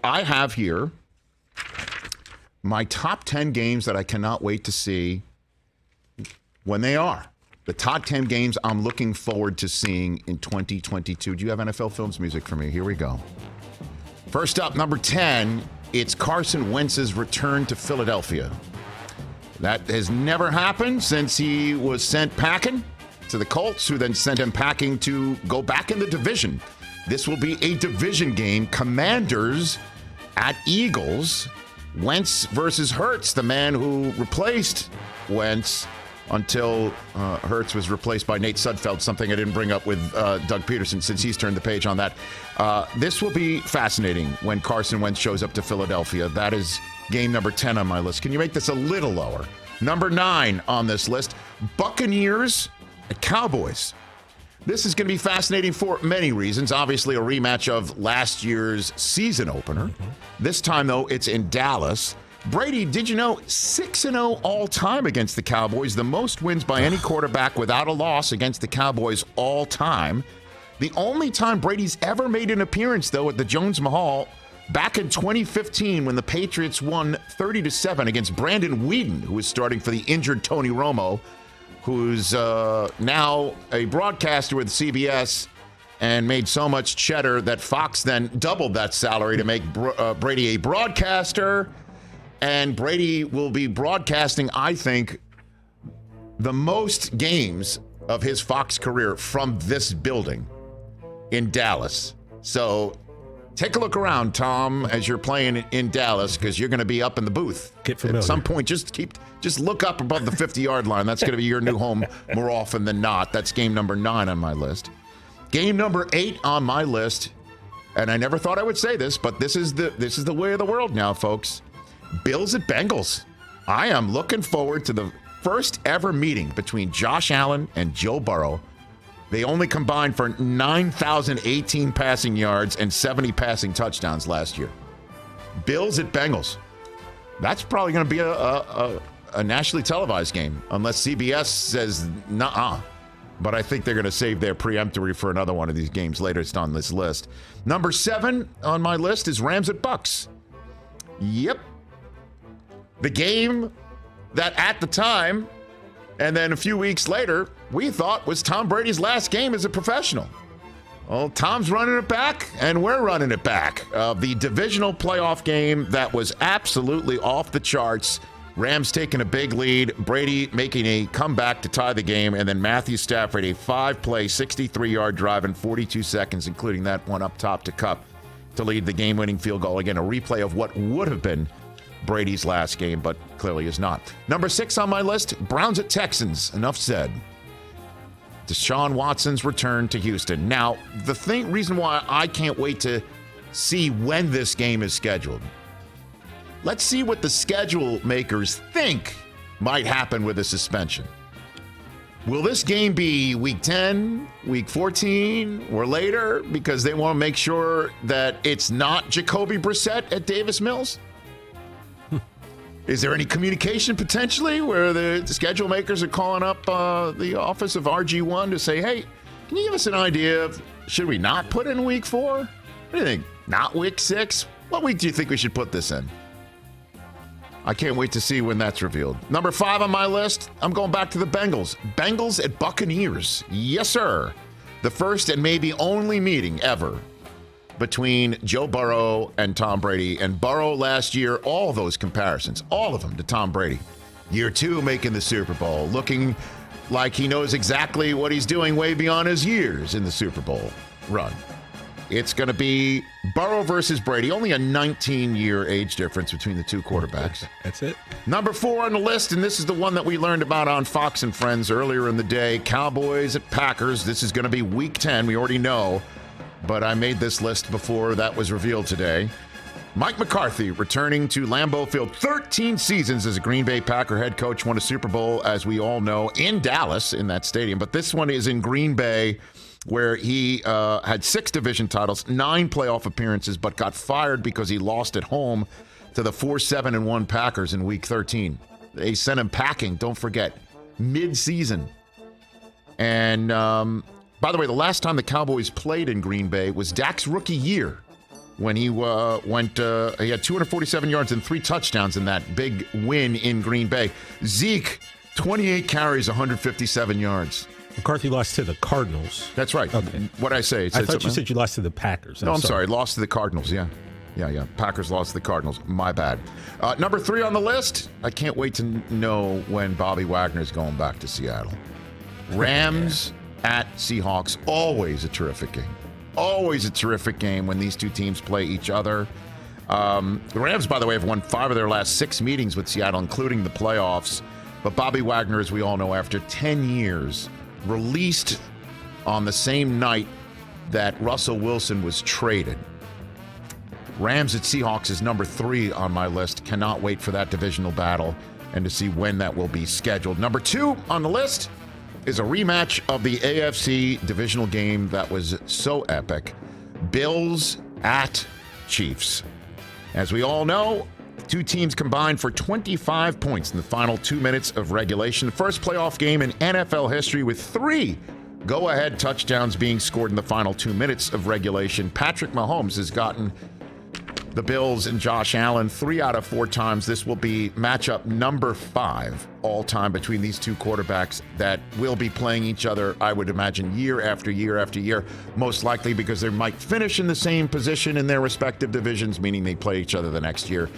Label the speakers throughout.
Speaker 1: I have here my top 10 games that I cannot wait to see when they are. The top 10 games I'm looking forward to seeing in 2022. Do you have NFL Films music for me? Here we go. First up, number 10, it's Carson Wentz's return to Philadelphia. That has never happened since he was sent packing to the Colts, who then sent him packing to go back in the division. This will be a division game. Commanders at Eagles. Wentz versus Hurts, the man who replaced Wentz until Hurts was replaced by Nate Sudfeld, something I didn't bring up with Doug Peterson since he's turned the page on that. This will be fascinating when Carson Wentz shows up to Philadelphia. That is game number 10 on my list. Can you make this a little lower? Number 9 on this list, Buccaneers at Cowboys. This is going to be fascinating for many reasons. Obviously, a rematch of last year's season opener. This time, though, it's in Dallas. Brady, did you know, 6-0 all-time against the Cowboys, the most wins by any quarterback without a loss against the Cowboys all-time. The only time Brady's ever made an appearance, though, at the Jones Mahal, back in 2015 when the Patriots won 30-7 against Brandon Whedon, who was starting for the injured Tony Romo, who's now a broadcaster with CBS and made so much cheddar that Fox then doubled that salary to make Brady a broadcaster. And Brady will be broadcasting, I think, the most games of his Fox career from this building in Dallas. So take a look around, Tom, as you're playing in Dallas, because you're going to be up in the booth.
Speaker 2: Get familiar.
Speaker 1: At some point, just look up above the 50-yard line. That's going to be your new home more often than not. That's game number 9 on my list. Game number 8 on my list, and I never thought I would say this, but this is the way of the world now, folks. Bills at Bengals. I am looking forward to the first ever meeting between Josh Allen and Joe Burrow. They only combined for 9,018 passing yards and 70 passing touchdowns last year. Bills at Bengals. That's probably going to be a nationally televised game, unless CBS says nuh-uh. But I think they're going to save their preemptory for another one of these games later. It's on this list. Number 7 on my list is Rams at Bucks. Yep. The game that at the time, and then a few weeks later, we thought was Tom Brady's last game as a professional. Well, Tom's running it back, and we're running it back. The divisional playoff game that was absolutely off the charts. Rams taking a big lead, Brady making a comeback to tie the game, and then Matthew Stafford, a 5-play, 63-yard drive in 42 seconds, including that one up top to Kupp to lead the game-winning field goal. Again, a replay of what would have been Brady's last game, but clearly is not. Number 6 on my list, Browns at Texans. Enough said. Deshaun Watson's return to Houston. Now, the reason why I can't wait to see when this game is scheduled. Let's see what the schedule makers think might happen with a suspension. Will this game be week 10, week 14, or later because they want to make sure that it's not Jacoby Brissett at Davis Mills? Is there any communication potentially where the schedule makers are calling up the office of RG1 to say, hey, can you give us an idea of, should we not put in week 4? What do you think? Not week 6? What week do you think we should put this in? I can't wait to see when that's revealed. Number 5 on my list, I'm going back to the Bengals. Bengals at Buccaneers. Yes, sir. The first and maybe only meeting ever between Joe Burrow and Tom Brady. And Burrow last year, all those comparisons, all of them to Tom Brady. Year 2 making the Super Bowl, looking like he knows exactly what he's doing way beyond his years in the Super Bowl run. It's going to be Burrow versus Brady. Only a 19-year age difference between the two quarterbacks.
Speaker 2: That's it.
Speaker 1: Number 4 on the list, and this is the one that we learned about on Fox and Friends earlier in the day, Cowboys at Packers. This is going to be week 10. We already know, but I made this list before that was revealed today. Mike McCarthy returning to Lambeau Field. 13 seasons as a Green Bay Packer head coach. Won a Super Bowl, as we all know, in Dallas in that stadium. But this one is in Green Bay, where he had 6 division titles, 9 playoff appearances, but got fired because he lost at home to the 4-7-1 Packers in Week 13. They sent him packing, don't forget, mid-season. And by the way, the last time the Cowboys played in Green Bay was Dak's rookie year when he he had 247 yards and 3 touchdowns in that big win in Green Bay. Zeke, 28 carries, 157 yards.
Speaker 2: McCarthy lost to the Cardinals.
Speaker 1: That's right.
Speaker 2: Okay.
Speaker 1: What did I say?
Speaker 2: I thought you said you lost to the Packers.
Speaker 1: I'm sorry. Lost to the Cardinals, yeah. Yeah. Packers lost to the Cardinals. My bad. Number 3 on the list. I can't wait to know when Bobby Wagner is going back to Seattle. Rams at Seahawks. Always a terrific game. Always a terrific game when these two teams play each other. The Rams, by the way, have won 5 of their last 6 meetings with Seattle, including the playoffs. But Bobby Wagner, as we all know, after 10 years, released on the same night that Russell Wilson was traded. Rams at Seahawks is number 3 on my list. Cannot wait for that divisional battle and to see when that will be scheduled. Number 2 on the list is a rematch of the AFC divisional game that was so epic. Bills at Chiefs. As we all know, 2 teams combined for 25 points in the final 2 minutes of regulation. The first playoff game in NFL history with 3 go-ahead touchdowns being scored in the final 2 minutes of regulation. Patrick Mahomes has gotten the Bills and Josh Allen 3 out of 4 times. This will be matchup number 5 all-time between these 2 quarterbacks that will be playing each other, I would imagine, year after year after year, most likely because they might finish in the same position in their respective divisions, meaning they play each other the next year.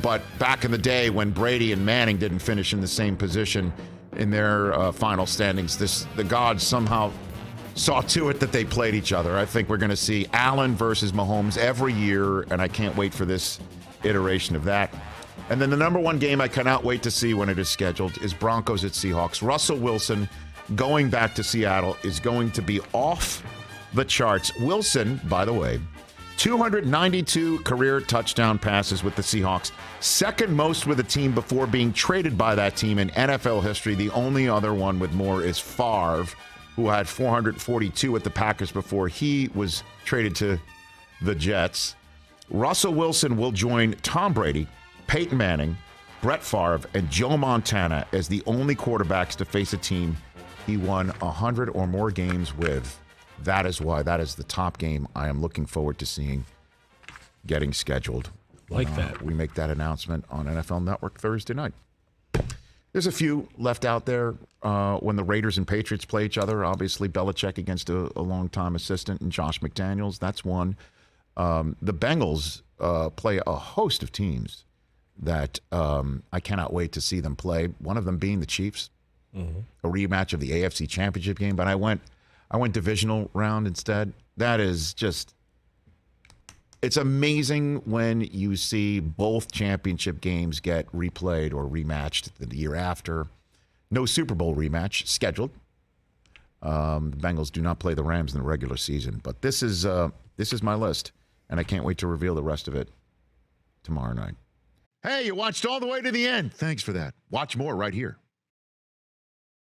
Speaker 1: But back in the day when Brady and Manning didn't finish in the same position in their final standings, the gods somehow saw to it that they played each other. I think we're going to see Allen versus Mahomes every year, and I can't wait for this iteration of that. And then the number 1 game I cannot wait to see when it is scheduled is Broncos at Seahawks. Russell Wilson going back to Seattle is going to be off the charts. Wilson, by the way, 292 career touchdown passes with the Seahawks, second most with a team before being traded by that team in NFL history. The only other one with more is Favre, who had 442 with the Packers before he was traded to the Jets. Russell Wilson will join Tom Brady, Peyton Manning, Brett Favre, and Joe Montana as the only quarterbacks to face a team he won 100 or more games with. That is why that is the top game I am looking forward to seeing getting scheduled.
Speaker 2: Like that.
Speaker 1: We make that announcement on NFL Network Thursday night. There's a few left out there when the Raiders and Patriots play each other. Obviously, Belichick against a longtime assistant and Josh McDaniels. That's one. The Bengals play a host of teams that I cannot wait to see them play. One of them being the Chiefs, a rematch of the AFC Championship game. But I went divisional round instead. That is just, it's amazing when you see both championship games get replayed or rematched the year after. No Super Bowl rematch scheduled. The Bengals do not play the Rams in the regular season, but this is my list, and I can't wait to reveal the rest of it tomorrow night. Hey, you watched all the way to the end. Thanks for that. Watch more right here.